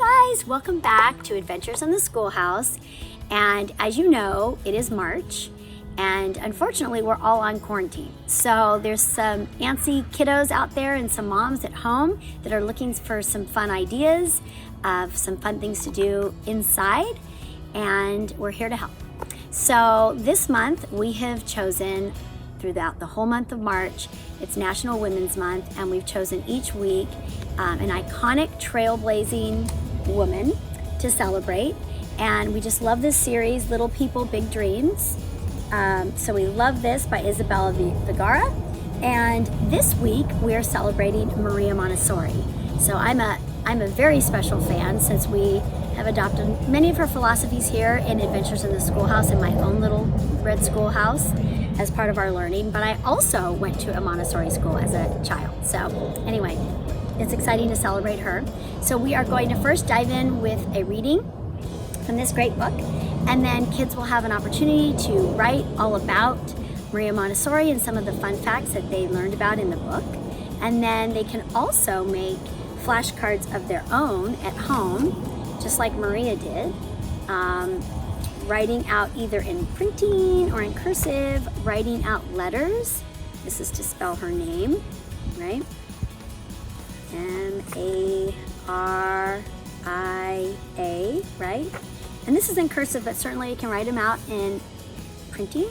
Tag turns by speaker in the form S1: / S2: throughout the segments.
S1: guys, welcome back to Adventures in the Schoolhouse. And as you know, it is March, and unfortunately we're all on quarantine. So there's some antsy kiddos out there and some moms at home that are looking for some fun ideas of some fun things to do inside, and we're here to help. So this month we have chosen, throughout the whole month of March, it's National Women's Month, and we've chosen each week an iconic trailblazing woman to celebrate. And we just love this series, Little People, Big Dreams. So we love this by Isabel Vergara. And this week we are celebrating Maria Montessori. So I'm a very special fan, since we have adopted many of her philosophies here in Adventures in the Schoolhouse, in my own little red schoolhouse, as part of our learning. But I also went to a Montessori school as a child. So anyway, it's exciting to celebrate her. So we are going to first dive in with a reading from this great book, and then kids will have an opportunity to write all about Maria Montessori and some of the fun facts that they learned about in the book. And then they can also make flashcards of their own at home, just like Maria did, writing out either in printing or in cursive, writing out letters. This is to spell her name, right? M-A-R-I-A, right? And this is in cursive, but certainly you can write them out in printing,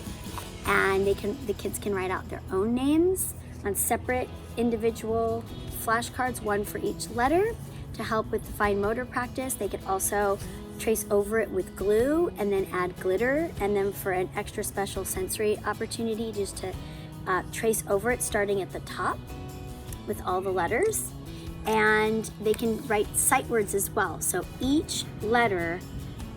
S1: and the kids can write out their own names on separate individual flashcards, one for each letter, to help with the fine motor practice. They could also trace over it with glue and then add glitter, and then for an extra special sensory opportunity, just to trace over it starting at the top with all the letters. And they can write sight words as well. So each letter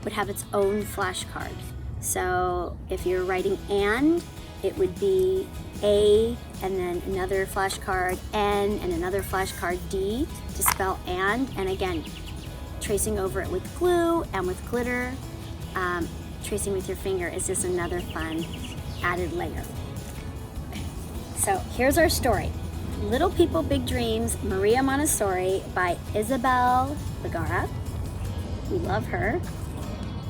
S1: would have its own flashcard. So if you're writing and, it would be A, and then another flashcard N, and another flashcard D to spell and again, tracing over it with glue and with glitter. Tracing with your finger is just another fun added layer. So here's our story. Little People, Big Dreams, Maria Montessori by Isabel Vergara. We love her.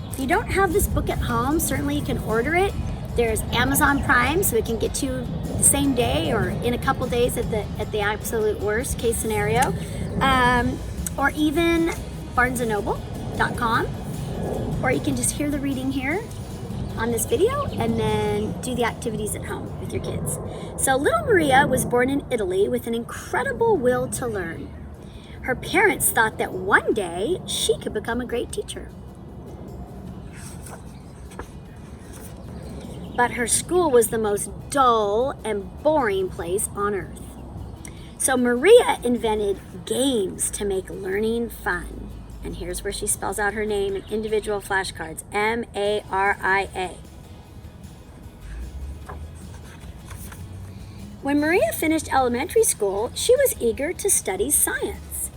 S1: If you don't have this book at home, certainly you can order it. There's Amazon Prime, so it can get to you the same day or in a couple days at the absolute worst case scenario. Or even barnesandnoble.com. Or you can just hear the reading here on this video and then do the activities at home with your kids. So little Maria was born in Italy with an incredible will to learn. Her parents thought that one day she could become a great teacher. But her school was the most dull and boring place on earth. So Maria invented games to make learning fun. And here's where she spells out her name in individual flashcards, M-A-R-I-A. When Maria finished elementary school, she was eager to study science.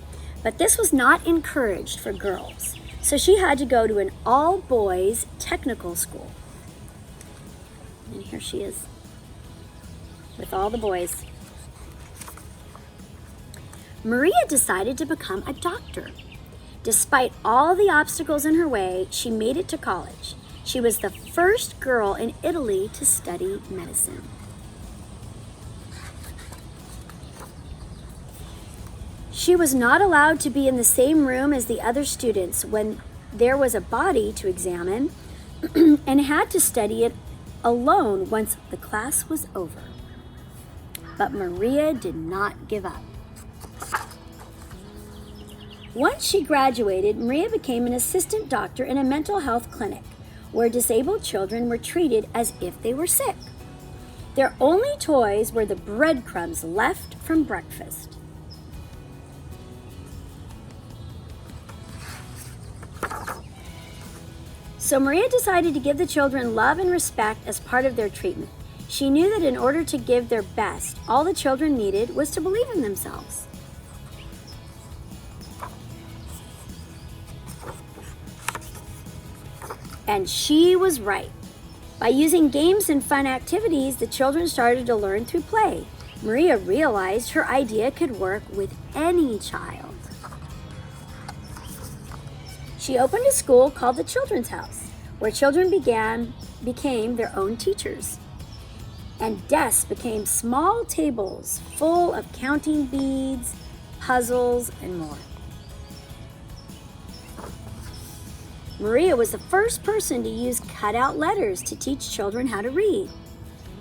S1: But this was not encouraged for girls, so she had to go to an all-boys technical school. And here she is with all the boys. Maria decided to become a doctor. Despite all the obstacles in her way, she made it to college. She was the first girl in Italy to study medicine. She was not allowed to be in the same room as the other students when there was a body to examine, and had to study it alone once the class was over. But Maria did not give up. Once she graduated, Maria became an assistant doctor in a mental health clinic where disabled children were treated as if they were sick. Their only toys were the breadcrumbs left from breakfast. So Maria decided to give the children love and respect as part of their treatment. She knew that in order to give their best, all the children needed was to believe in themselves. And she was right. By using games and fun activities, the children started to learn through play. Maria realized her idea could work with any child. She opened a school called the Children's House, where children became their own teachers. And desks became small tables full of counting beads, puzzles, and more. Maria was the first person to use cutout letters to teach children how to read.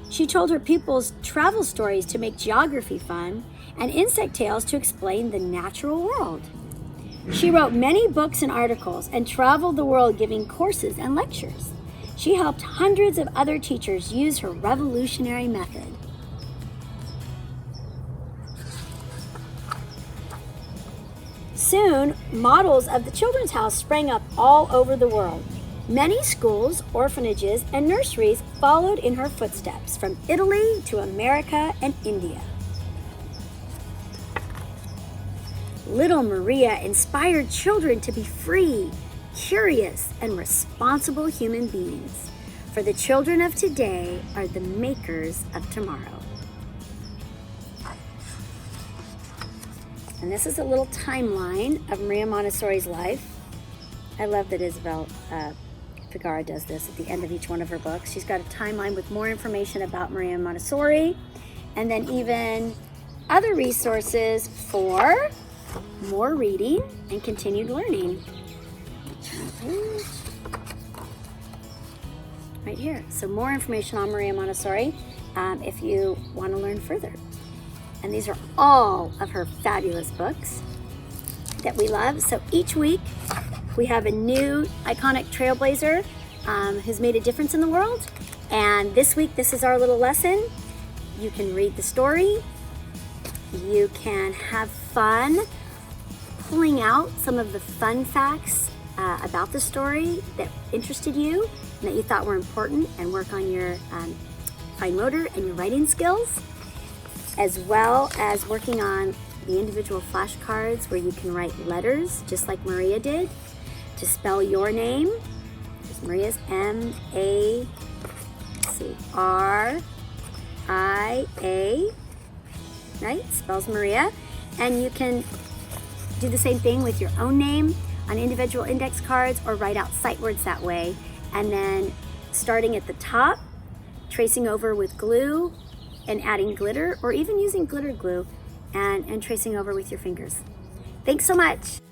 S1: She told her pupils travel stories to make geography fun and insect tales to explain the natural world. She wrote many books and articles and traveled the world giving courses and lectures. She helped hundreds of other teachers use her revolutionary method. Soon, models of the Children's House sprang up all over the world. Many schools, orphanages, and nurseries followed in her footsteps, from Italy to America and India. Little Maria inspired children to be free, curious, and responsible human beings. For the children of today are the makers of tomorrow. And this is a little timeline of Maria Montessori's life. I love that Isabel Figueroa does this at the end of each one of her books. She's got a timeline with more information about Maria Montessori, and then even other resources for more reading and continued learning. Right here. So more information on Maria Montessori if you want to learn further. And these are all of her fabulous books that we love. So each week we have a new iconic trailblazer who's made a difference in the world. And this week, this is our little lesson. You can read the story. You can have fun pulling out some of the fun facts about the story that interested you and that you thought were important, and work on your fine motor and your writing skills, as well as working on the individual flashcards where you can write letters, just like Maria did, to spell your name. There's Maria's M-A-R-I-A, right? Spells Maria. And you can do the same thing with your own name on individual index cards, or write out sight words that way. And then starting at the top, tracing over with glue and adding glitter, or even using glitter glue and tracing over with your fingers. Thanks so much.